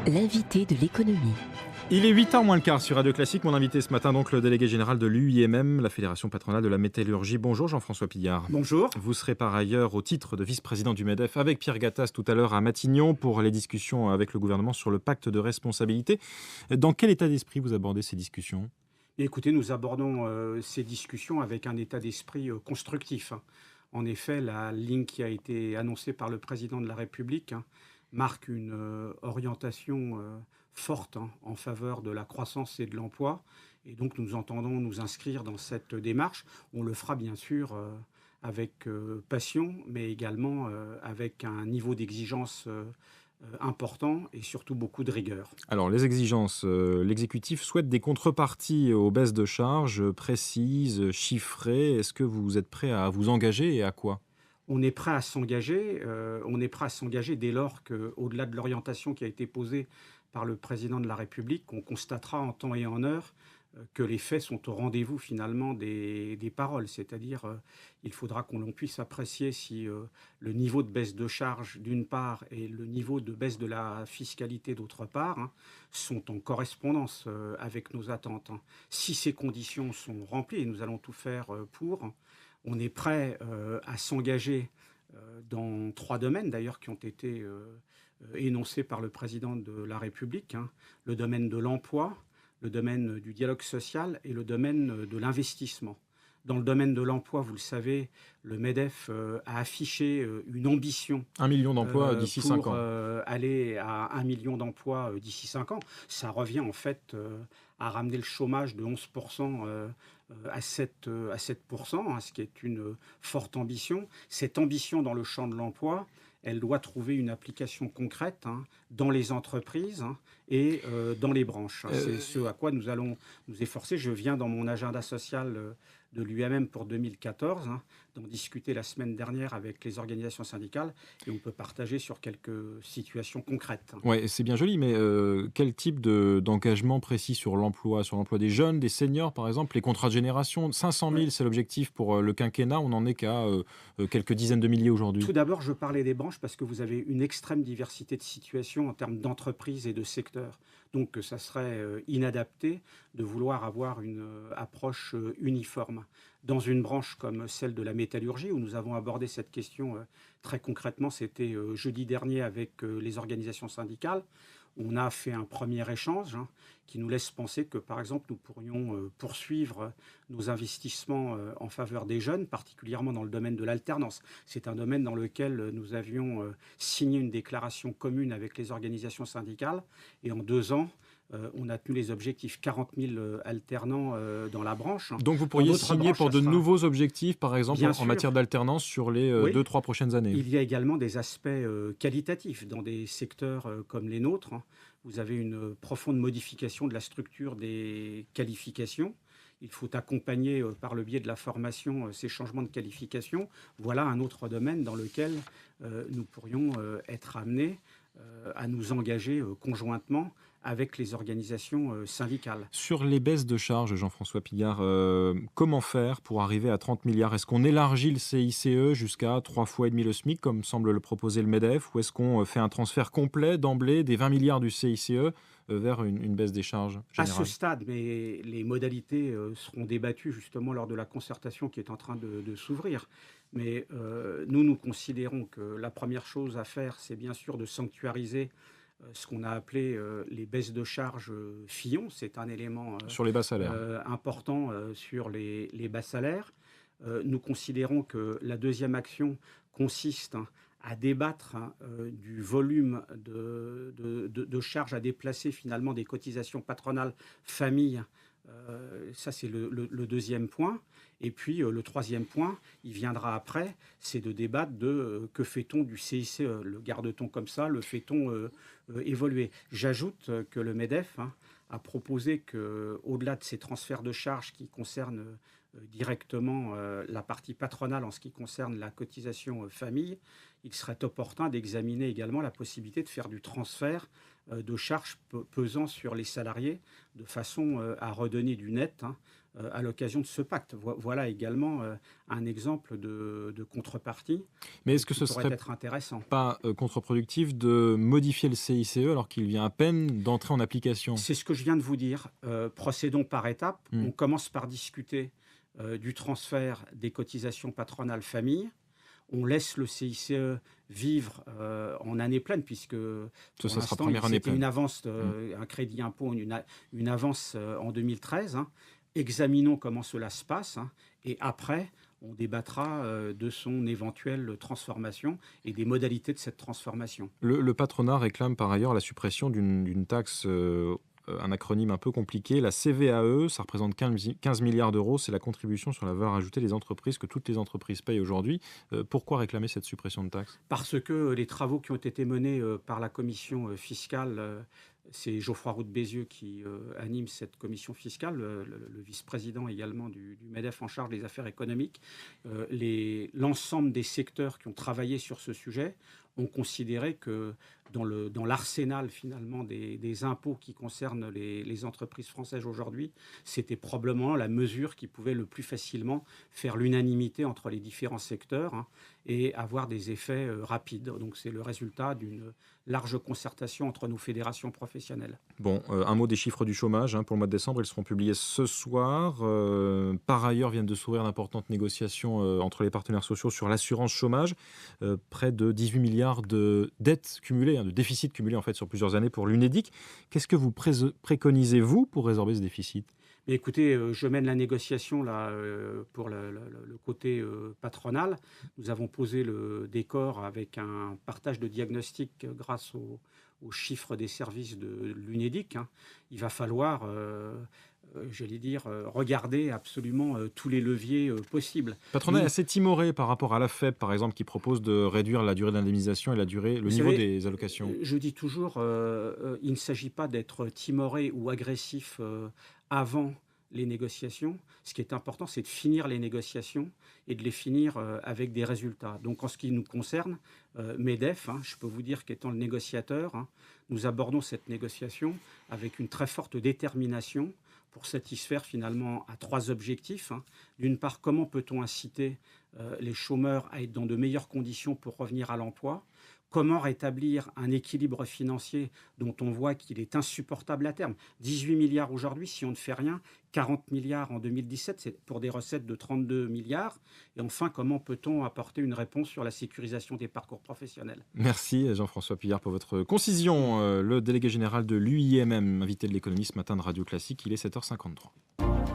L'invité de l'économie. Il est 8h moins le quart sur Radio Classique. Mon invité ce matin, donc le délégué général de l'UIMM, la Fédération patronale de la métallurgie. Bonjour Jean-François Pilliard. Bonjour. Vous serez par ailleurs au titre de vice-président du MEDEF avec Pierre Gattaz tout à l'heure à Matignon pour les discussions avec le gouvernement sur le pacte de responsabilité. Dans quel état d'esprit vous abordez ces discussions ? Écoutez, nous abordons ces discussions avec un état d'esprit constructif. En effet, la ligne qui a été annoncée par le président de la République marque une orientation forte en faveur de la croissance et de l'emploi. Et donc, nous entendons nous inscrire dans cette démarche. On le fera bien sûr avec passion, mais également avec un niveau d'exigence important et surtout beaucoup de rigueur. Alors, les exigences, l'exécutif souhaite des contreparties aux baisses de charges précises, chiffrées. Est-ce que vous êtes prêt à vous engager et à quoi ? On est prêt à s'engager. Dès lors qu'au-delà de l'orientation qui a été posée par le président de la République, on constatera en temps et en heure que les faits sont au rendez-vous finalement des paroles. C'est-à-dire, il faudra qu'on puisse apprécier si le niveau de baisse de charge d'une part et le niveau de baisse de la fiscalité d'autre part sont en correspondance avec nos attentes. Si ces conditions sont remplies, et nous allons tout faire pour, on est prêt à s'engager dans 3 domaines d'ailleurs qui ont été énoncés par le président de la République. Le domaine de l'emploi, le domaine du dialogue social et le domaine de l'investissement. Dans le domaine de l'emploi, vous le savez, le MEDEF a affiché une ambition. 1 million d'emplois d'ici 5 ans. Aller à 1 million d'emplois d'ici 5 ans. Ça revient en fait à ramener le chômage de 11% à 7%, ce qui est une forte ambition. Cette ambition dans le champ de l'emploi, elle doit trouver une application concrète dans les entreprises et dans les branches. C'est ce à quoi nous allons nous efforcer. Je viens dans mon agenda social de l'UIMM pour 2014, d'en discuter la semaine dernière avec les organisations syndicales et on peut partager sur quelques situations concrètes. Oui, c'est bien joli, mais quel type d'engagement précis sur l'emploi des jeunes, des seniors par exemple, les contrats de génération, 500 000 c'est l'objectif pour le quinquennat, on n'en est qu'à quelques dizaines de milliers aujourd'hui. Tout d'abord, je parlais des branches parce que vous avez une extrême diversité de situations en termes d'entreprises et de secteurs. Donc, ça serait inadapté de vouloir avoir une approche uniforme. Dans une branche comme celle de la métallurgie, où nous avons abordé cette question très concrètement, c'était jeudi dernier avec les organisations syndicales. On a fait un premier échange qui nous laisse penser que, par exemple, nous pourrions poursuivre nos investissements en faveur des jeunes, particulièrement dans le domaine de l'alternance. C'est un domaine dans lequel nous avions signé une déclaration commune avec les organisations syndicales. Et en 2 ans, on a tenu les objectifs 40 000 alternants dans la branche. Donc vous pourriez signer pour de nouveaux objectifs, par exemple en matière d'alternance sur les 2-3 prochaines années. Il y a également des aspects qualitatifs dans des secteurs comme les nôtres. Vous avez une profonde modification de la structure des qualifications. Il faut accompagner par le biais de la formation ces changements de qualification. Voilà un autre domaine dans lequel nous pourrions être amenés à nous engager conjointement avec les organisations syndicales. Sur les baisses de charges, Jean-François Pilliard, comment faire pour arriver à 30 milliards ? Est-ce qu'on élargit le CICE jusqu'à 3,5 fois le SMIC, comme semble le proposer le MEDEF, ou est-ce qu'on fait un transfert complet d'emblée des 20 milliards du CICE vers une baisse des charges générales ? À ce stade, mais les modalités seront débattues justement lors de la concertation qui est en train de s'ouvrir. Mais nous considérons que la première chose à faire, c'est bien sûr de sanctuariser ce qu'on a appelé les baisses de charges Fillon. C'est un élément sur les bas salaires. Important sur les bas salaires. Nous considérons que la deuxième action consiste à débattre du volume de charges à déplacer finalement des cotisations patronales familles. Ça, c'est le deuxième point. Et puis, le troisième point, il viendra après, c'est de débattre de que fait-on du CICE. Le garde-t-on comme ça, le fait-on évoluer. J'ajoute que le MEDEF a proposé qu'au-delà de ces transferts de charges qui concernent directement la partie patronale en ce qui concerne la cotisation famille, il serait opportun d'examiner également la possibilité de faire du transfert de charges pesant sur les salariés, de façon à redonner du net, hein, à l'occasion de ce pacte. Voilà également un exemple de contrepartie Mais est-ce que qui ce pourrait serait être intéressant. pas contre-productif de modifier le CICE alors qu'il vient à peine d'entrer en application? C'est ce que je viens de vous dire. Procédons par étapes. Mmh. On commence par discuter du transfert des cotisations patronales famille. On laisse le CICE vivre en année pleine, puisque Ça pour sera l'instant, première année c'était une pleine. avance, Mmh. un crédit impôt, une avance en 2013, hein. Examinons comment cela se passe, hein, et après, on débattra de son éventuelle transformation et des modalités de cette transformation. Le patronat réclame par ailleurs la suppression d'une taxe, un acronyme un peu compliqué, la CVAE, ça représente 15 milliards d'euros, c'est la contribution sur la valeur ajoutée des entreprises que toutes les entreprises payent aujourd'hui. Pourquoi réclamer cette suppression de taxe? Parce que les travaux qui ont été menés par la commission fiscale, c'est Geoffroy Roux de Bézieux qui anime cette commission fiscale, le vice-président également du MEDEF en charge des affaires économiques. L'ensemble des secteurs qui ont travaillé sur ce sujet ont considéré que dans l'arsenal finalement des impôts qui concernent les entreprises françaises aujourd'hui, c'était probablement la mesure qui pouvait le plus facilement faire l'unanimité entre les différents secteurs, hein, et avoir des effets rapides. Donc c'est le résultat d'une large concertation entre nos fédérations professionnelles. Bon, un mot des chiffres du chômage, hein, pour le mois de décembre, ils seront publiés ce soir. Par ailleurs, viennent de s'ouvrir d'importantes négociations entre les partenaires sociaux sur l'assurance chômage. Près de 18 milliards de dettes cumulées, hein, de déficits cumulés en fait sur plusieurs années pour l'UNEDIC. Qu'est-ce que vous préconisez, vous, pour résorber ce déficit? Mais écoutez, je mène la négociation là, pour le côté patronal. Nous avons posé le décor avec un partage de diagnostic grâce aux chiffres des services de l'UNEDIC, hein. Il va falloir, j'allais dire, regarder absolument tous les leviers possibles. Le patronat est Nous, assez timoré par rapport à la FEP, par exemple, qui propose de réduire la durée de l'indemnisation et le vous niveau savez, des allocations. je dis toujours, il ne s'agit pas d'être timoré ou agressif avant les négociations. Ce qui est important, c'est de finir les négociations et de les finir avec des résultats. Donc, en ce qui nous concerne, MEDEF, hein, je peux vous dire qu'étant le négociateur, hein, nous abordons cette négociation avec une très forte détermination pour satisfaire finalement à trois objectifs, hein. D'une part, comment peut-on inciter les chômeurs à être dans de meilleures conditions pour revenir à l'emploi? Comment rétablir un équilibre financier dont on voit qu'il est insupportable à terme? 18 milliards aujourd'hui, si on ne fait rien, 40 milliards en 2017, c'est pour des recettes de 32 milliards. Et enfin, comment peut-on apporter une réponse sur la sécurisation des parcours professionnels? Merci Jean-François Pillard pour votre concision. Le délégué général de l'UIMM, invité de l'économie ce matin de Radio Classique, il est 7h53.